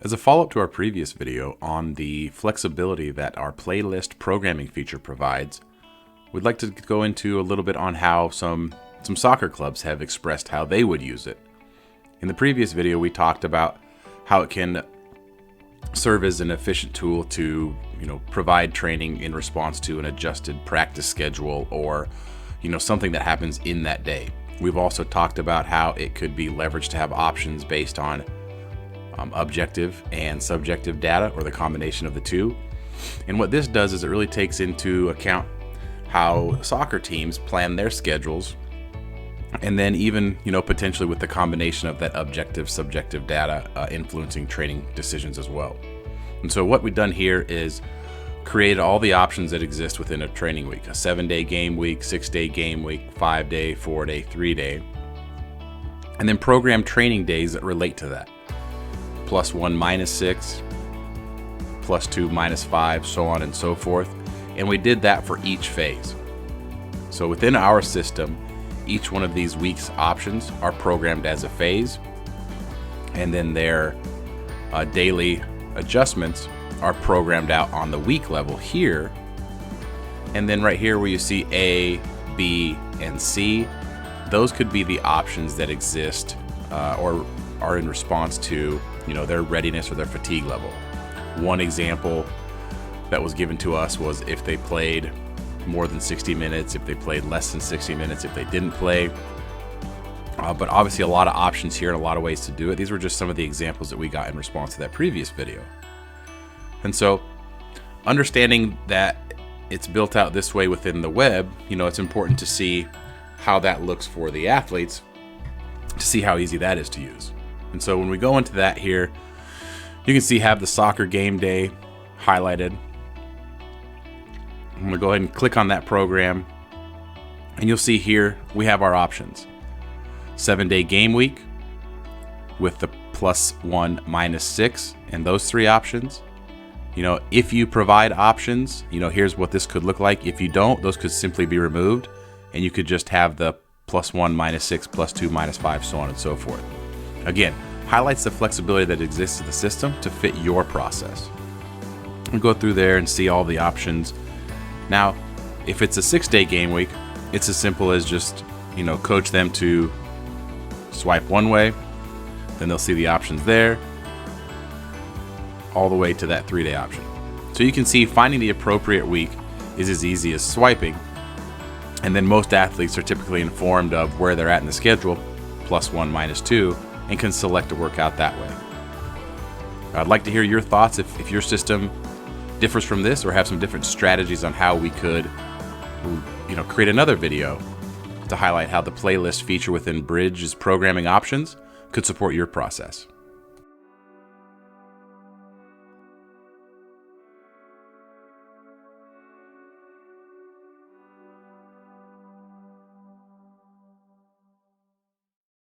As a follow-up to our previous video on the flexibility that our playlist programming feature provides, we'd like to go into a little bit on how some soccer clubs have expressed how they would use it. In the previous video, we talked about how it can serve as an efficient tool to, provide training in response to an adjusted practice schedule or, something that happens in that day. We've also talked about how it could be leveraged to have options based on objective and subjective data, or the combination of the two. And what this does is it really takes into account how soccer teams plan their schedules, and then even potentially with the combination of that objective subjective data influencing training decisions as well. And so what we've done here is created all the options that exist within a training week: a 7-day game week, 6-day game week, 5-day, 4-day, 3-day, and then program training days that relate to that. +1 -6, +2 -5, so on and so forth. And we did that for each phase. So within our system, each one of these week's options are programmed as a phase, and then their daily adjustments are programmed out on the week level here. And then right here where you see A, B, and C, those could be the options that exist or are in response to their readiness or their fatigue level. One example that was given to us was if they played more than 60 minutes, if they played less than 60 minutes, if they didn't play. But obviously a lot of options here and a lot of ways to do it. These were just some of the examples that we got in response to that previous video. And so understanding that it's built out this way within the web, it's important to see how that looks for the athletes, to see how easy that is to use. And so when we go into that here, you can see have the soccer game day highlighted. I'm going to go ahead and click on that program, and you'll see here we have our options. 7-day game week with the +1 -6 and those three options. If you provide options, here's what this could look like. If you don't, those could simply be removed, and you could just have the +1 -6, +2 -5, so on and so forth. Again, highlights the flexibility that exists in the system to fit your process. We'll go through there and see all the options. Now, if it's a 6-day game week, it's as simple as just, coach them to swipe one way, then they'll see the options there, all the way to that 3-day option. So you can see finding the appropriate week is as easy as swiping, and then most athletes are typically informed of where they're at in the schedule, +1 -2, and can select a workout that way. I'd like to hear your thoughts if your system differs from this, or have some different strategies on how we could create another video to highlight how the playlist feature within Bridge's programming options could support your process.